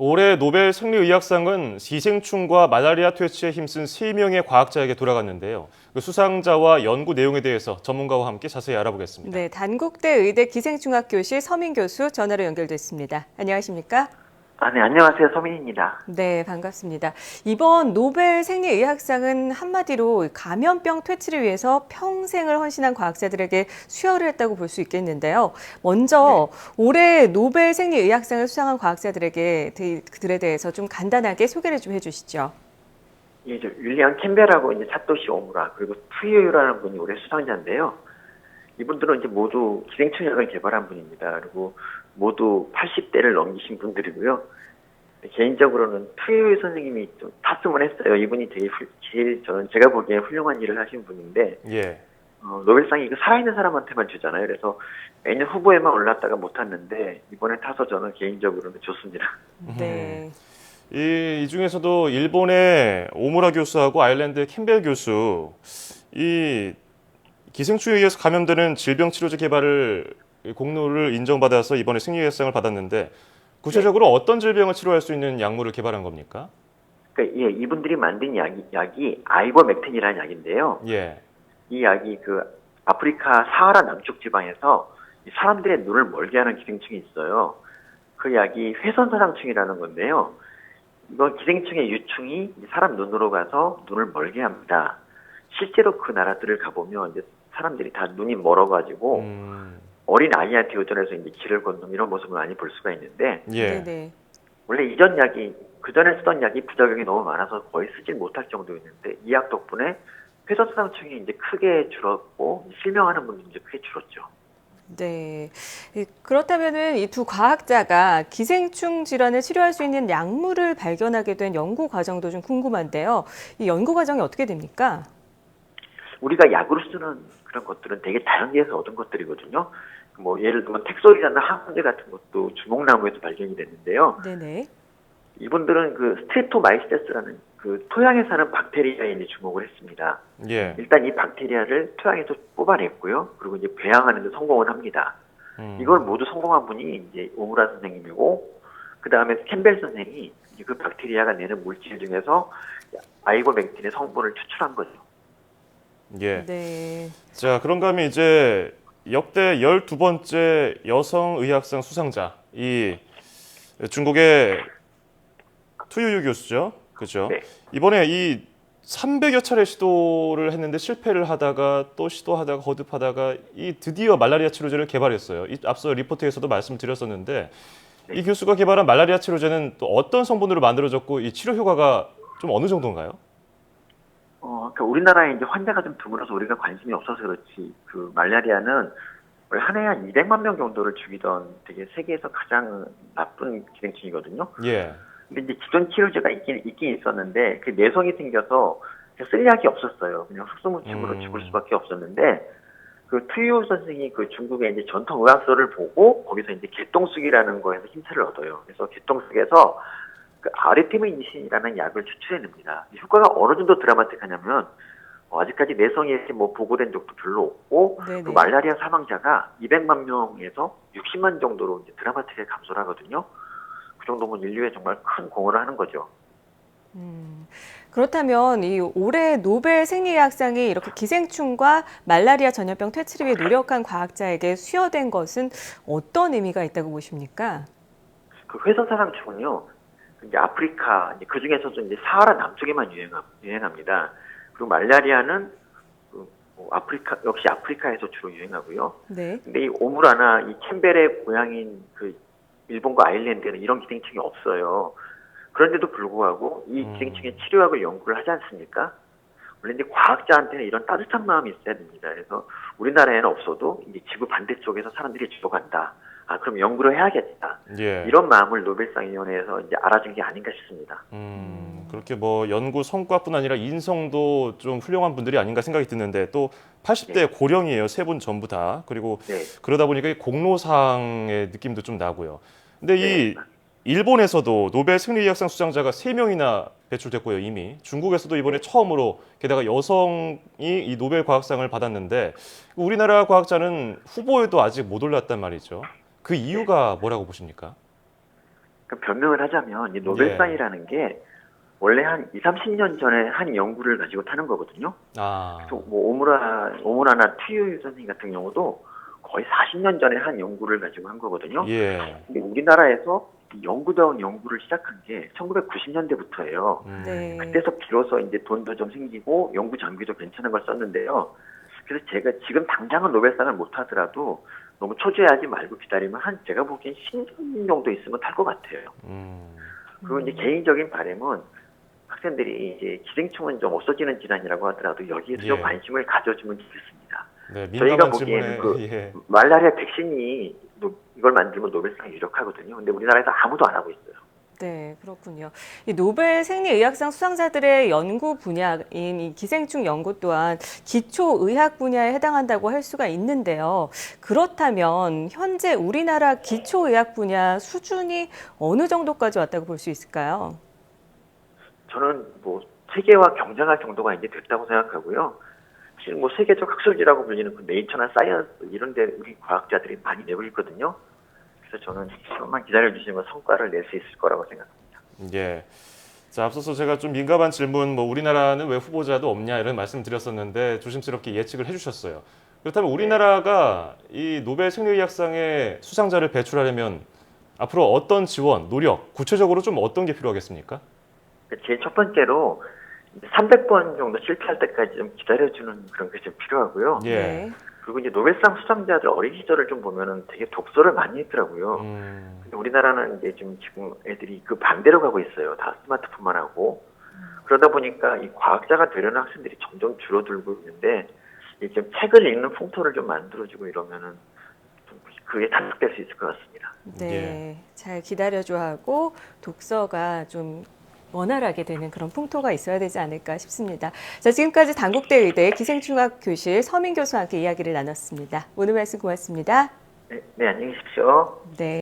올해 노벨 생리의학상은 기생충과 말라리아 퇴치에 힘쓴 3명의 과학자에게 돌아갔는데요. 그 수상자와 연구 내용에 대해서 전문가와 함께 자세히 알아보겠습니다. 네, 단국대 의대 기생충학교실 서민 교수 전화로 연결됐습니다. 안녕하십니까? 네, 안녕하세요. 서민입니다. 네, 반갑습니다. 이번 노벨 생리의학상은 한마디로 감염병 퇴치를 위해서 평생을 헌신한 과학자들에게 수여를 했다고 볼 수 있겠는데요. 먼저 올해 노벨 생리의학상을 수상한 과학자들에 대해서 좀 간단하게 소개를 좀 해주시죠. 예, 윌리엄 캠벨하고 이제 사토시 오무라 그리고 푸이유라는 분이 올해 수상자인데요. 이분들은 이제 모두 기생충약을 개발한 분입니다. 그리고 모두 80대를 넘기신 분들이고요. 개인적으로는 푸이유 선생님이 좀 탔으면 했어요. 이분이 되게 제일 제가 보기에 훌륭한 일을 하신 분인데, 예. 노벨상이 이거 살아있는 사람한테만 주잖아요. 그래서 매년 후보에만 올랐다가 못 탔는데 이번에 타서 저는 개인적으로는 좋습니다. 네. 이 중에서도 일본의 오무라 교수하고 아일랜드의 캠벨 교수, 이 기생충에 의해서 감염되는 질병 치료제 개발을 공로를 인정받아서 이번에 생리의학상을 받았는데 구체적으로 어떤 질병을 치료할 수 있는 약물을 개발한 겁니까? 그러니까 예, 이분들이 만든 약이 아이버맥틴이라는 약인데요. 예. 이 약이 그 아프리카 사하라 남쪽 지방에서 이 사람들의 눈을 멀게 하는 기생충이 있어요. 그 약이 회선사상충이라는 건데요. 이건 기생충의 유충이 사람 눈으로 가서 눈을 멀게 합니다. 실제로 그 나라들을 가보면 이제 사람들이 다 눈이 멀어가지고 어린 아이한테 의존해서 이제 길을 건너는 이런 모습을 많이 볼 수가 있는데, 예. 네네. 원래 그 전에 쓰던 약이 부작용이 너무 많아서 거의 쓰질 못할 정도였는데 이 약 덕분에 회선사상충이 이제 크게 줄었고 실명하는 분들이 이제 크게 줄었죠. 네. 그렇다면은 이 두 과학자가 기생충 질환을 치료할 수 있는 약물을 발견하게 된 연구 과정도 좀 궁금한데요. 이 연구 과정이 어떻게 됩니까? 우리가 약으로 쓰는 그런 것들은 되게 다양해서 얻은 것들이거든요. 뭐 예를 들면 텍솔이라는 항생제 같은 것도 주목나무에서 발견이 됐는데요. 네네. 이분들은 그 스트레토마이시테스라는 그 토양에 사는 박테리아에 이제 주목을 했습니다. 예. 일단 이 박테리아를 토양에서 뽑아냈고요. 그리고 이제 배양하는 데 성공을 합니다. 이걸 모두 성공한 분이 이제 오무라 선생님이고, 그 다음에 캠벨 선생이 그 박테리아가 내는 물질 중에서 아이버맥틴의 성분을 추출한 거죠. 예. 네. 자, 그런가 하면 이제 역대 12번째 여성의학상 수상자, 이 중국의 투유유 교수죠. 그죠? 네. 이번에 이 300여 차례 시도를 했는데 실패를 하다가 또 시도하다가 거듭하다가 이 드디어 말라리아 치료제를 개발했어요. 앞서 리포트에서도 말씀드렸었는데 네. 이 교수가 개발한 말라리아 치료제는 또 어떤 성분으로 만들어졌고 이 치료 효과가 좀 어느 정도인가요? 그러니까 우리나라에 이제 환자가 좀 드물어서 우리가 관심이 없어서 그렇지, 그 말라리아는 원래 한 해에 한 200만 명 정도를 죽이던 되게 세계에서 가장 나쁜 기생충이거든요. 예. 근데 이제 기존 치료제가 있긴 있었는데 그 내성이 생겨서 쓸 약이 없었어요. 그냥 흑소문침으로 죽을 수밖에 없었는데, 그 투유 선생이 그 중국의 이제 전통 의학서를 보고 거기서 이제 개똥쑥이라는 거에서 힌트를 얻어요. 그래서 개똥쑥에서 그 아르테미니신이라는 약을 추출해냅니다. 효과가 어느 정도 드라마틱하냐면 아직까지 내성이 이렇게 뭐 보고된 적도 별로 없고, 그 말라리아 사망자가 200만 명에서 60만 정도로 이제 드라마틱하게 감소를 하거든요. 그 정도면 인류에 정말 큰 공헌을 하는 거죠. 그렇다면 이 올해 노벨 생리의학상이 이렇게 기생충과 말라리아 전염병 퇴치를 위해 노력한 과학자에게 수여된 것은 어떤 의미가 있다고 보십니까? 그 회선사상충은요, 이제 아프리카, 그 중에서도 이제 사하라 남쪽에만 유행합니다. 그리고 말라리아는 역시 아프리카에서 주로 유행하고요. 네. 근데 이 오무라나 이 캠벨의 고향인 그 일본과 아일랜드에는 이런 기생충이 없어요. 그런데도 불구하고 이 기생충의 치료약을 연구를 하지 않습니까? 원래 이제 과학자한테는 이런 따뜻한 마음이 있어야 됩니다. 그래서 우리나라에는 없어도 이제 지구 반대쪽에서 사람들이 죽어간다. 그럼 연구를 해야겠다. 예. 이런 마음을 노벨상위원회에서 이제 알아준 게 아닌가 싶습니다. 그렇게 뭐 연구 성과뿐 아니라 인성도 좀 훌륭한 분들이 아닌가 생각이 드는데 또 80대 고령이에요. 세 분 전부 다. 그리고 그러다 보니까 이 공로상의 느낌도 좀 나고요. 근데 이 일본에서도 노벨 생리의학상 수상자가 3명이나 배출됐고요, 이미. 중국에서도 이번에 처음으로 게다가 여성이 이 노벨 과학상을 받았는데 우리나라 과학자는 후보에도 아직 못 올랐단 말이죠. 그 이유가 뭐라고 보십니까? 그 변명을 하자면 이 노벨상이라는 게 원래 한 20, 30년 전에 한 연구를 가지고 타는 거거든요. 아, 그래서 뭐 오무라나 튜유 선생님 같은 경우도 거의 40년 전에 한 연구를 가지고 한 거거든요. 예. 근데 우리나라에서 이 연구다운 연구를 시작한 게 1990년대부터예요. 네. 그때서 비로소 이제 돈도 좀 생기고 연구 장비도 괜찮은 걸 썼는데요. 그래서 제가 지금 당장은 노벨상을 못 하더라도 너무 초조해하지 말고 기다리면 한 제가 보기엔 10년 정도 있으면 탈 것 같아요. 그리고 이제 개인적인 바람은 학생들이 이제 기생충은 좀 없어지는 질환이라고 하더라도 여기에 좀 예. 관심을 가져주면 좋겠습니다. 네, 저희가 민감한 질문에 보기에는 예. 말라리아 백신이 이걸 만들면 노벨상이 유력하거든요. 근데 우리나라에서 아무도 안 하고 있어요. 네, 그렇군요. 이 노벨 생리의학상 수상자들의 연구 분야인 이 기생충 연구 또한 기초의학 분야에 해당한다고 할 수가 있는데요. 그렇다면 현재 우리나라 기초의학 분야 수준이 어느 정도까지 왔다고 볼 수 있을까요? 저는 뭐 세계와 경쟁할 정도가 이제 됐다고 생각하고요. 사실 뭐 세계적 학술지라고 불리는 그 네이처나 사이언스 이런 데 우리 과학자들이 많이 내고 있거든요. 그래서 저는 조금만 기다려주시면 성과를 낼 수 있을 거라고 생각합니다. 예. 자, 앞서서 제가 좀 민감한 질문, 뭐 우리나라는 왜 후보자도 없냐 이런 말씀 드렸었는데 조심스럽게 예측을 해주셨어요. 그렇다면 우리나라가 이 노벨 생리의학상의 수상자를 배출하려면 앞으로 어떤 지원, 노력, 구체적으로 좀 어떤 게 필요하겠습니까? 제일 첫 번째로 300번 정도 실패할 때까지 좀 기다려주는 그런 게 좀 필요하고요. 예. 네. 그리고 이제 노벨상 수상자들 어린 시절을 좀 보면은 되게 독서를 많이 했더라고요. 근데 우리나라는 이제 지금 애들이 그 반대로 가고 있어요. 다 스마트폰만 하고. 그러다 보니까 이 과학자가 되려는 학생들이 점점 줄어들고 있는데, 이제 좀 책을 읽는 풍토를 좀 만들어주고 이러면은 좀 그게 단축될 수 있을 것 같습니다. 네, 잘 기다려줘야 하고 독서가 좀 원활하게 되는 그런 풍토가 있어야 되지 않을까 싶습니다. 자, 지금까지 단국대 의대 기생충학 교실 서민 교수와 함께 이야기를 나눴습니다. 오늘 말씀 고맙습니다. 네, 안녕히 계십시오. 네.